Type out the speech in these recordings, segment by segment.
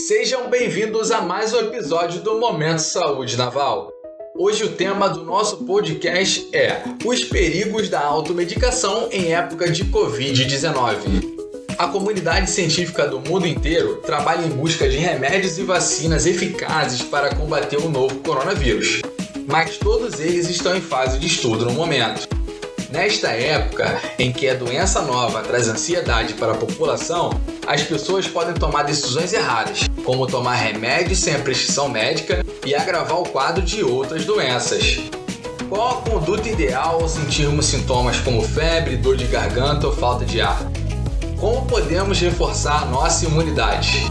Sejam bem-vindos a mais um episódio do Momento Saúde Naval. Hoje o tema do nosso podcast é os perigos da automedicação em época de Covid-19. A comunidade científica do mundo inteiro trabalha em busca de remédios e vacinas eficazes para combater o novo coronavírus, mas todos eles estão em fase de estudo no momento. Nesta época, em que a doença nova traz ansiedade para a população, as pessoas podem tomar decisões erradas, como tomar remédios sem a prescrição médica e agravar o quadro de outras doenças. Qual a conduta ideal ao sentirmos sintomas como febre, dor de garganta ou falta de ar? Como podemos reforçar a nossa imunidade?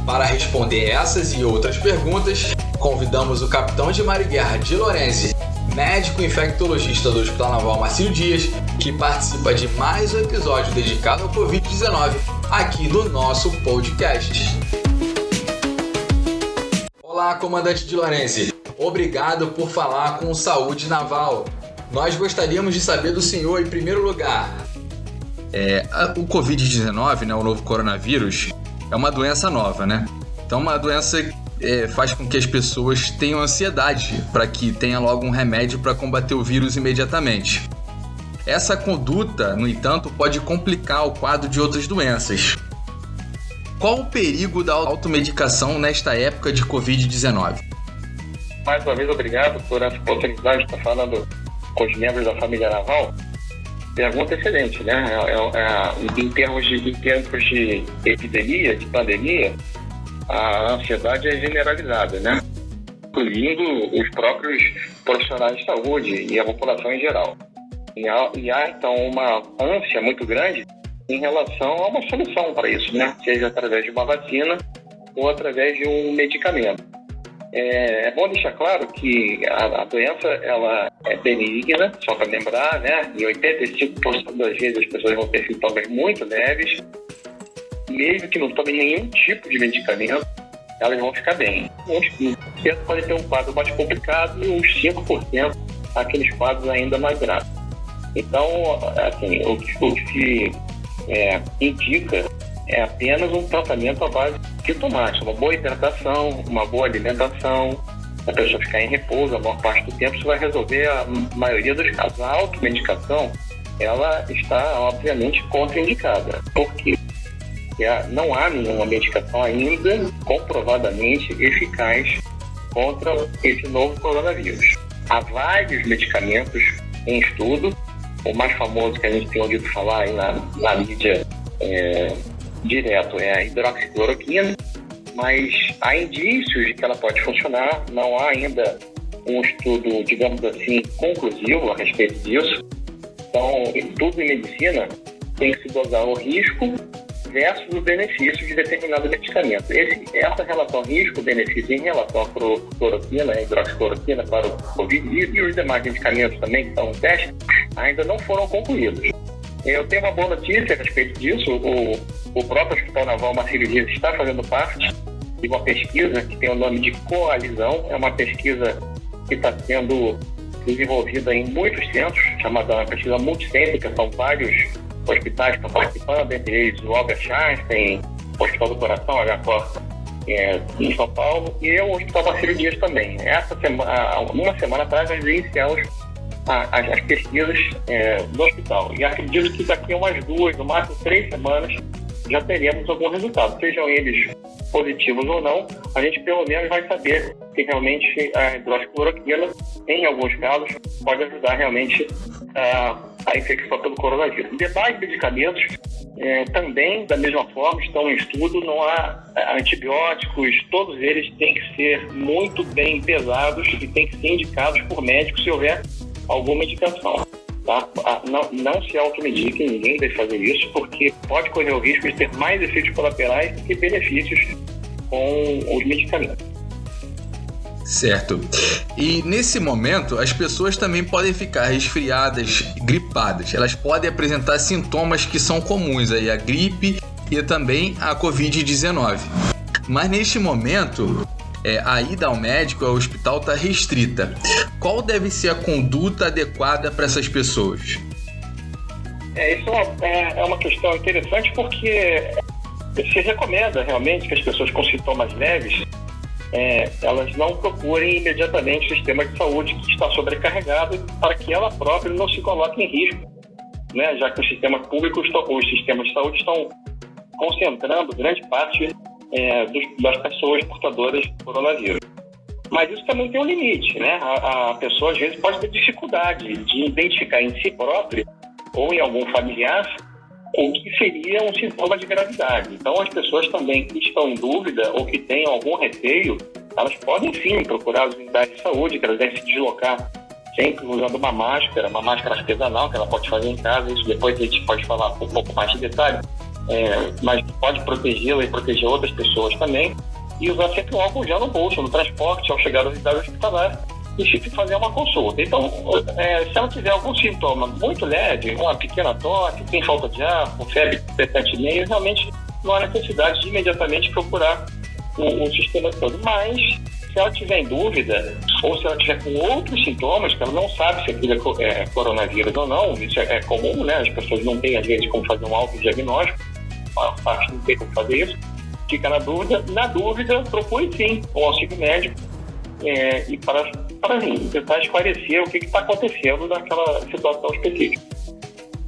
Para responder essas e outras perguntas, convidamos o capitão de Mar e Guerra de Lourenço, médico infectologista do Hospital Naval Marcílio Dias, que participa de mais um episódio dedicado ao Covid-19 aqui do nosso podcast. Olá, comandante de Lourenço. Obrigado por falar com o Saúde Naval. Nós gostaríamos de saber do senhor, em primeiro lugar. O Covid-19, o novo coronavírus, é uma doença nova, né? Então, uma doença faz com que as pessoas tenham ansiedade para que tenha logo um remédio para combater o vírus imediatamente. Essa conduta, no entanto, pode complicar o quadro de outras doenças. Qual o perigo da automedicação nesta época de Covid-19? Mais uma vez, obrigado por essa oportunidade de estar falando com os membros da família Naval. Pergunta excelente, né? Em termos de epidemia, de pandemia, a ansiedade é generalizada, né? Incluindo os próprios profissionais de saúde e a população em geral. E há, então, uma ânsia muito grande em relação a uma solução para isso, né? Seja através de uma vacina ou através de um medicamento. É bom deixar claro que a doença ela é benigna, só para lembrar, né? Em 85% das vezes as pessoas vão ter sintomas muito leves. Mesmo que não tomem nenhum tipo de medicamento, elas vão ficar bem. Uns 5% podem ter um quadro mais complicado e uns 5% aqueles quadros ainda mais graves. Então, assim, o que se indica é apenas um tratamento à base de sintomática, uma boa hidratação, uma boa alimentação, a pessoa ficar em repouso a maior parte do tempo, isso vai resolver a maioria dos casos. A automedicação, ela está, obviamente, contraindicada. Por quê? Não há nenhuma medicação ainda comprovadamente eficaz contra esse novo coronavírus. Há vários medicamentos em estudo. O mais famoso que a gente tem ouvido falar aí na mídia direto é a hidroxicloroquina, mas há indícios de que ela pode funcionar. Não há ainda um estudo, digamos assim, conclusivo a respeito disso. Então, tudo em medicina tem que se dosar o risco versus o benefício de determinado medicamento. Essa relação risco-benefício em relação à cloroquina, a hidroxicloroquina para o Covid e os demais medicamentos também que estão no teste, ainda não foram concluídos. Eu tenho uma boa notícia a respeito disso. O próprio Hospital Naval Marcílio Dias está fazendo parte de uma pesquisa que tem o nome de Coalizão. É uma pesquisa que está sendo desenvolvida em muitos centros, chamada pesquisa multicêntrica. São vários hospitais que estão participando, entre eles o Albert Einstein, o Hospital do Coração, HCOR, em São Paulo, e o Hospital Marcílio Dias também. Uma semana atrás, nós iniciamos as pesquisas do hospital. E acredito que daqui a umas 2, no máximo 3 semanas, já teremos algum resultado. Sejam eles positivos ou não, a gente pelo menos vai saber que realmente a hidroxicloroquina, em alguns casos, pode ajudar realmente a infecção pelo coronavírus. Demais medicamentos também, da mesma forma, estão em estudo. Não há antibióticos, todos eles têm que ser muito bem pesados e têm que ser indicados por médicos se houver alguma indicação. Tá? Não se automediquem, ninguém deve fazer isso, porque pode correr o risco de ter mais efeitos colaterais do que benefícios com os medicamentos. Certo. E nesse momento, as pessoas também podem ficar resfriadas, gripadas. Elas podem apresentar sintomas que são comuns, aí, a gripe e também a Covid-19. Mas neste momento, a ida ao médico, ao hospital, está restrita. Qual deve ser a conduta adequada para essas pessoas? Isso é uma questão interessante, porque se recomenda realmente que as pessoas com sintomas leves elas não procurem imediatamente o sistema de saúde que está sobrecarregado para que ela própria não se coloque em risco, né? Já que os sistemas públicos, os sistemas de saúde estão concentrando grande parte das pessoas portadoras do coronavírus. Mas isso também tem um limite, né? A pessoa, às vezes, pode ter dificuldade de identificar em si próprio ou em algum familiar o que seria um sintoma de gravidade. Então, as pessoas também que estão em dúvida ou que tenham algum receio, elas podem, sim, procurar as unidades de saúde, que elas devem se deslocar sempre usando uma máscara artesanal, que ela pode fazer em casa. Isso depois a gente pode falar com um pouco mais de detalhe, mas pode protegê-la e proteger outras pessoas também. E usar sempre um álcool gel no bolso, no transporte, ao chegar à unidade hospitalar, e fazer uma consulta. Então, se ela tiver algum sintoma muito leve, uma pequena tosse, tem falta de ar, com febre de 7,5, realmente não há necessidade de imediatamente procurar o sistema todo. Mas, se ela tiver em dúvida, ou se ela tiver com outros sintomas, que ela não sabe se aquilo é coronavírus ou não, isso é comum, né? As pessoas não têm, às vezes, como fazer um autodiagnóstico, a parte não tem como fazer isso, fica na dúvida, procure sim o auxílio médico e para tentar esclarecer o que está acontecendo naquela situação específica.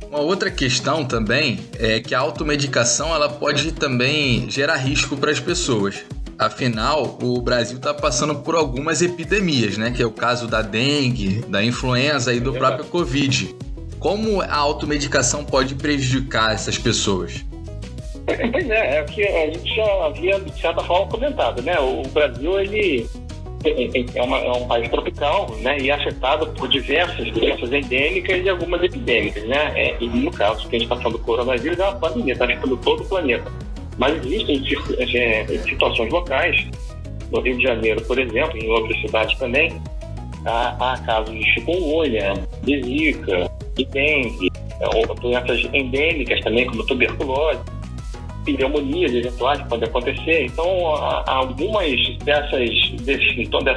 Uma outra questão também é que a automedicação ela pode também gerar risco para as pessoas. Afinal, o Brasil está passando por algumas epidemias, né? Que é o caso da dengue, da influenza e do próprio Covid. Como a automedicação pode prejudicar essas pessoas? Pois é o que a gente já havia, de certa forma, comentado, né? O Brasil, ele é um país tropical, né? E é afetado por diversas doenças endêmicas e algumas epidêmicas, né? E no caso que a gente está falando do coronavírus, é uma pandemia, está afetando todo o planeta. Mas existem situações locais, no Rio de Janeiro, por exemplo, em outras cidades também, há casos de chikungunya, de zika, de dengue, ou doenças endêmicas também, como tuberculose, pneumonias eventuais que podem acontecer. Então, algumas dessas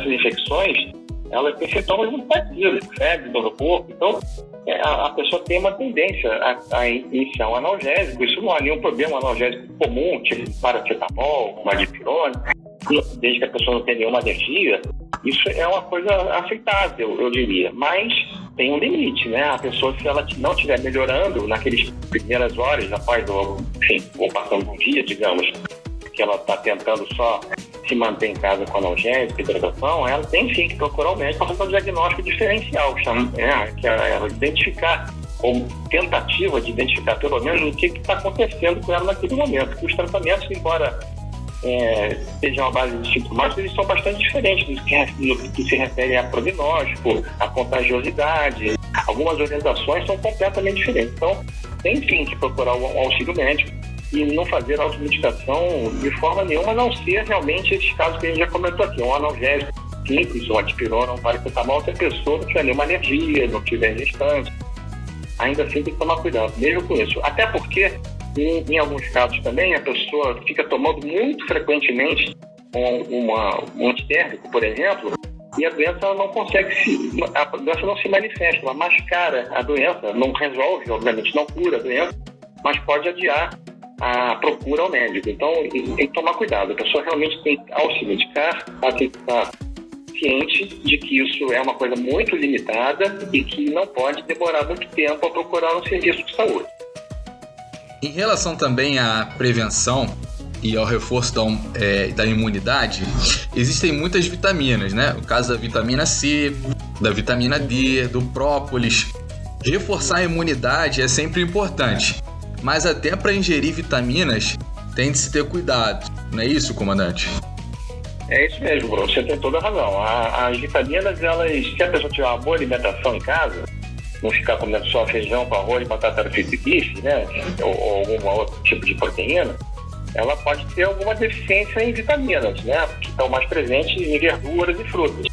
infecções, elas têm sintomas muito parecidos, febre, dor no corpo. Então, a pessoa tem uma tendência a iniciar um analgésico. Isso não há nenhum problema, um analgésico comum, tipo paracetamol, uma dipirona, desde que a pessoa não tenha nenhuma alergia. Isso é uma coisa aceitável, eu diria. Mas tem um limite, né? A pessoa, se ela não estiver melhorando naquelas primeiras horas, após ou passando um dia, digamos, que ela está tentando só se manter em casa com analgésico, hidratação, ela tem sim que procurar o médico para fazer um diagnóstico diferencial, que é ela identificar, ou tentativa de identificar pelo menos o que está acontecendo com ela naquele momento. Os tratamentos, embora sejam a base de sintomáticos, eles são bastante diferentes no que se refere a prognóstico, a contagiosidade. Algumas orientações são completamente diferentes. Então, tem sim que procurar um auxílio médico e não fazer automedicação de forma nenhuma, a não ser realmente esses casos que a gente já comentou aqui, um analgésico simples, uma dipirona, um paracetamol, se a pessoa não tiver nenhuma alergia, não tiver gestante. Ainda assim tem que tomar cuidado, mesmo com isso. Até porque, em alguns casos também, a pessoa fica tomando muito frequentemente um antitérmico, por exemplo, e a doença a doença não se manifesta, ela mascara a doença, não resolve, obviamente não cura a doença, mas pode adiar a procura ao médico. Então, tem que tomar cuidado. A pessoa realmente tem que, ao se medicar, ela tem que estar ciente de que isso é uma coisa muito limitada e que não pode demorar muito tempo a procurar um serviço de saúde. Em relação também à prevenção e ao reforço da imunidade, existem muitas vitaminas, né? O caso da vitamina C, da vitamina D, do própolis. Reforçar a imunidade é sempre importante, mas até para ingerir vitaminas tem de se ter cuidado. Não é isso, comandante? É isso mesmo, Bruno. Você tem toda a razão. As vitaminas, se a pessoa tiver uma boa alimentação em casa, não ficar comendo só feijão com arroz, batata frita e bife, né? Ou algum outro tipo de proteína, ela pode ter alguma deficiência em vitaminas, né? Que estão mais presentes em verduras e frutas.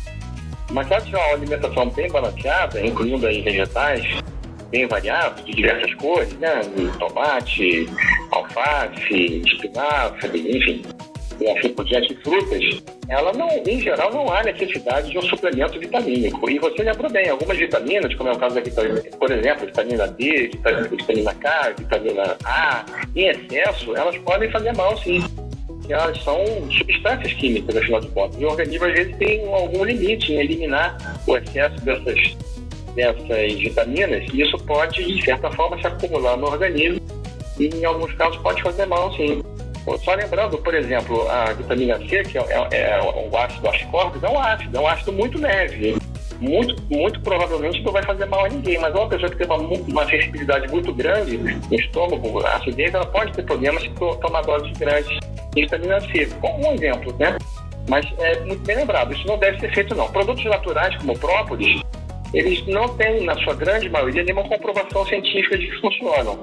Mas se ela tiver uma alimentação bem balanceada, incluindo aí vegetais bem variados, de diversas cores, né? Tomate, alface, espinafre, enfim. por diante de frutas, ela não, em geral, não há necessidade de um suplemento vitamínico. E você lembrou bem, algumas vitaminas, como é o caso da vitamina, por exemplo, vitamina D, vitamina K, vitamina A, em excesso, elas podem fazer mal, sim. Elas são substâncias químicas, afinal de contas. E o organismo, às vezes, tem algum limite em eliminar o excesso dessas vitaminas, e isso pode, de certa forma, se acumular no organismo e, em alguns casos, pode fazer mal, sim. Só lembrando, por exemplo, a vitamina C, que é o ácido ascórbico, é um ácido muito leve. Muito provavelmente não vai fazer mal a ninguém, mas uma pessoa que tem uma sensibilidade muito grande no estômago, a acidez, ela pode ter problemas se tomar doses grandes de vitamina C, como um exemplo, né? Mas é muito bem lembrado, isso não deve ser feito não. Produtos naturais como o própolis, eles não têm, na sua grande maioria, nenhuma comprovação científica de que funcionam.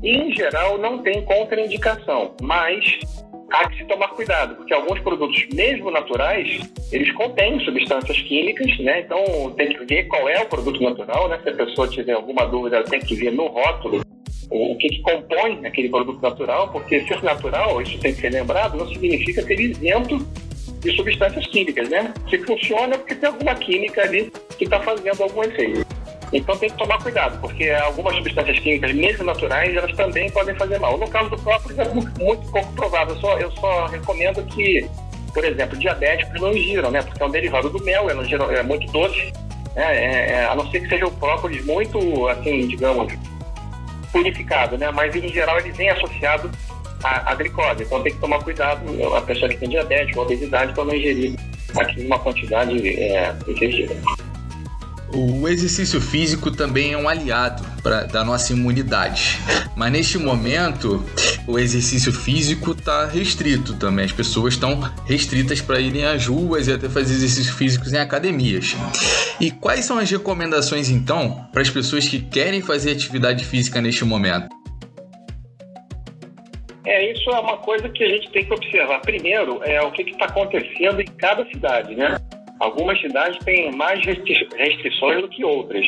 E, em geral, não tem contraindicação, mas há que se tomar cuidado, porque alguns produtos, mesmo naturais, eles contêm substâncias químicas, né? Então, tem que ver qual é o produto natural, né? Se a pessoa tiver alguma dúvida, ela tem que ver no rótulo o que compõe aquele produto natural, porque ser natural, isso tem que ser lembrado, não significa ser isento de substâncias químicas, né? Se funciona porque tem alguma química ali que está fazendo algum efeito. Então tem que tomar cuidado, porque algumas substâncias químicas, mesmo naturais, elas também podem fazer mal. No caso do própolis é muito pouco provável. Eu só recomendo que, por exemplo, diabéticos não ingiram, né? Porque é um derivado do mel, é muito doce, né? A não ser que seja o própolis muito, assim, digamos, purificado, né? Mas em geral ele vem associado à glicose. Então tem que tomar cuidado, a pessoa que tem diabetes ou obesidade, para não ingerir aqui uma quantidade excessiva. O exercício físico também é um aliado da nossa imunidade, mas neste momento o exercício físico está restrito também, as pessoas estão restritas para irem às ruas e até fazer exercícios físicos em academias. E quais são as recomendações então para as pessoas que querem fazer atividade física neste momento? Isso é uma coisa que a gente tem que observar. Primeiro, o que está acontecendo em cada cidade, né? Algumas cidades têm mais restrições do que outras.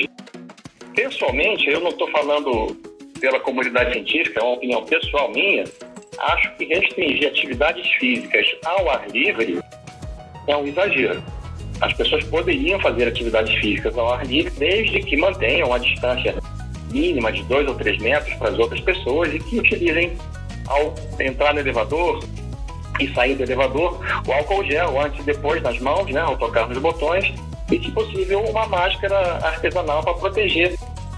Pessoalmente, eu não estou falando pela comunidade científica, é uma opinião pessoal minha, acho que restringir atividades físicas ao ar livre é um exagero. As pessoas poderiam fazer atividades físicas ao ar livre desde que mantenham a distância mínima de 2 ou 3 metros para as outras pessoas e que utilizem, ao entrar no elevador e sair do elevador, o álcool gel antes e depois nas mãos, né, ao tocar nos botões, e, se possível, uma máscara artesanal para proteger,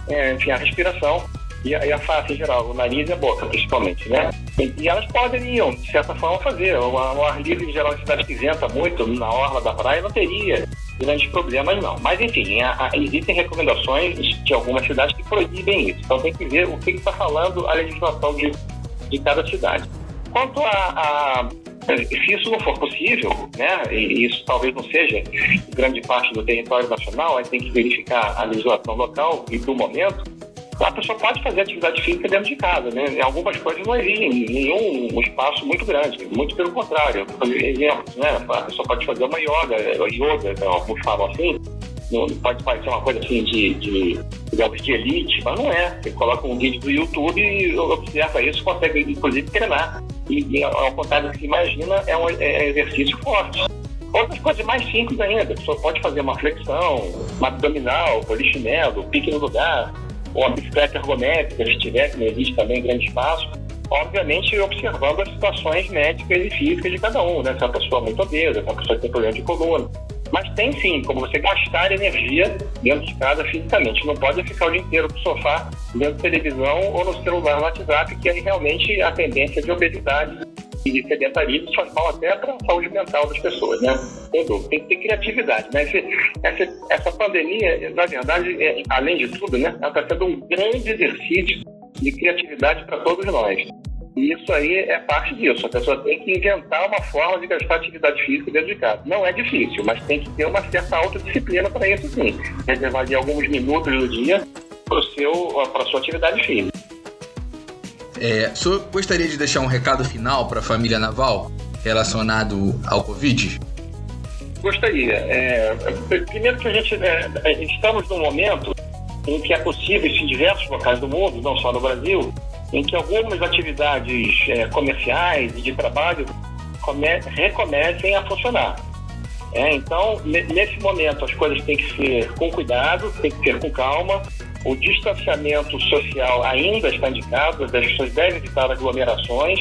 a respiração e a face em geral, o nariz e a boca, principalmente, né? E elas poderiam, de certa forma, fazer. O ar livre, em geral, em cidade que venta muito, na orla da praia, não teria grandes problemas, não. Mas, enfim, existem recomendações de algumas cidades que proíbem isso. Então, tem que ver o que está falando a legislação de cada cidade. Quanto se isso não for possível, né, e isso talvez não seja grande parte do território nacional, aí tem que verificar a legislação local e do momento, a pessoa pode fazer atividade física dentro de casa, né? Algumas coisas não exigem nenhum espaço muito grande, muito pelo contrário. Por exemplo, né, a pessoa pode fazer uma yoga, alguns falam assim, não pode parecer uma coisa assim digamos, de elite, mas não é. Você coloca um vídeo do YouTube e observa isso, consegue inclusive treinar. E ao contrário do que se imagina, é um exercício forte. Outras coisas mais simples ainda, a pessoa pode fazer uma flexão, uma abdominal, polichinelo, pique no lugar, ou uma bicicleta ergométrica, se tiver, que não existe também grande espaço. Obviamente, observando as situações médicas e físicas de cada um, né? Se é uma pessoa muito obesa, se é uma pessoa que tem problema de coluna. Mas tem sim, como você gastar energia dentro de casa fisicamente. Não pode ficar o dia inteiro no sofá, vendo televisão ou no celular, no WhatsApp, que aí realmente a tendência de obesidade e de sedentarismo faz mal até para a saúde mental das pessoas, né? Tem que ter criatividade, né? Essa pandemia, na verdade, além de tudo, né, ela está sendo um grande exercício de criatividade para todos nós. E isso aí é parte disso. A pessoa tem que inventar uma forma de gastar atividade física dentro de casa. Não é difícil, mas tem que ter uma certa autodisciplina para isso, sim. Reservar ali alguns minutos do dia para a sua atividade física. O senhor gostaria de deixar um recado final para a família Naval relacionado ao Covid? Gostaria. Primeiro que a gente estamos num momento em que é possível, em diversos locais do mundo, não só no Brasil, em que algumas atividades comerciais e de trabalho recomecem a funcionar. Então, nesse momento, as coisas têm que ser com cuidado, têm que ser com calma. O distanciamento social ainda está indicado, as pessoas devem evitar aglomerações,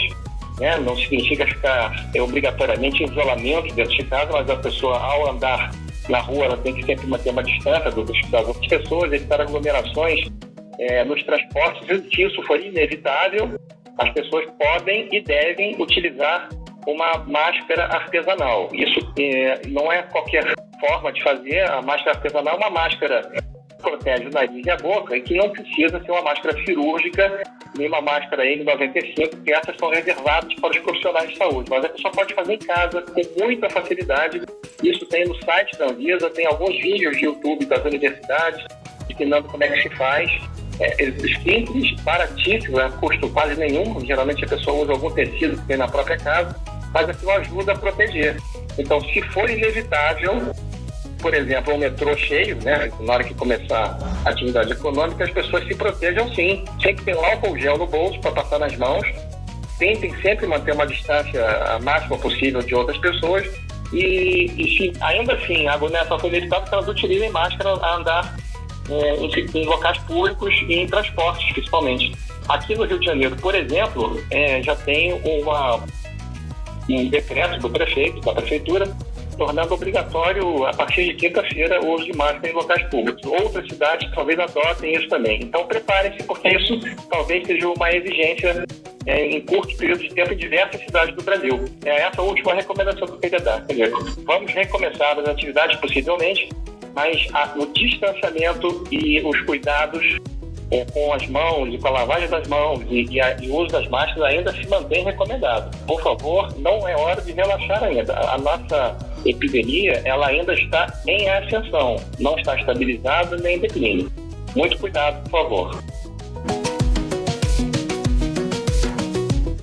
né? Não significa ficar obrigatoriamente em isolamento dentro de casa, mas a pessoa, ao andar na rua, ela tem que sempre manter uma distância das outras pessoas, evitar aglomerações nos transportes. Se isso for inevitável, as pessoas podem e devem utilizar uma máscara artesanal. Isso não é qualquer forma de fazer. A máscara artesanal é uma máscara que protege o nariz e a boca e que não precisa ser uma máscara cirúrgica, nem uma máscara N95, porque essas são reservadas para os profissionais de saúde. Mas a pessoa pode fazer em casa com muita facilidade. Isso tem no site da Anvisa, tem alguns vídeos de YouTube das universidades ensinando como é que se faz. Simples, baratíssimo, não custa quase nenhum. Geralmente a pessoa usa algum tecido que tem na própria casa, mas aquilo ajuda a proteger. Então, se for inevitável, por exemplo, um metrô cheio, né, na hora que começar a atividade econômica, as pessoas se protejam sim. Sempre tem álcool gel no bolso para passar nas mãos. Tentem sempre manter uma distância a máxima possível de outras pessoas. E se ainda assim a aglomeração for inevitável, que elas utilizem máscara a andar em locais públicos e em transportes, principalmente. Aqui no Rio de Janeiro, por exemplo, já tem um decreto do prefeito, da prefeitura, tornando obrigatório, a partir de quinta-feira, o uso de máscara em locais públicos. Outras cidades talvez adotem isso também. Então, preparem-se, porque isso talvez seja uma exigência em curto período de tempo em diversas cidades do Brasil. Essa última recomendação que eu queria dar. Quer dizer, vamos recomeçar as atividades possivelmente, mas o distanciamento e os cuidados com as mãos e com a lavagem das mãos e o uso das máscaras ainda se mantém recomendado. Por favor, não é hora de relaxar ainda. A nossa epidemia, ela ainda está em ascensão, não está estabilizada nem em declínio. Muito cuidado, por favor.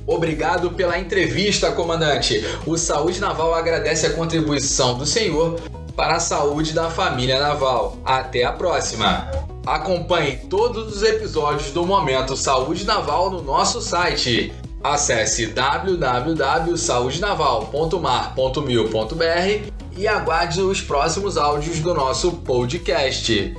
Obrigado pela entrevista, comandante. O Saúde Naval agradece a contribuição do senhor para a saúde da família naval. Até a próxima! Acompanhe todos os episódios do Momento Saúde Naval no nosso site. Acesse www.saudenaval.mar.mil.br e aguarde os próximos áudios do nosso podcast.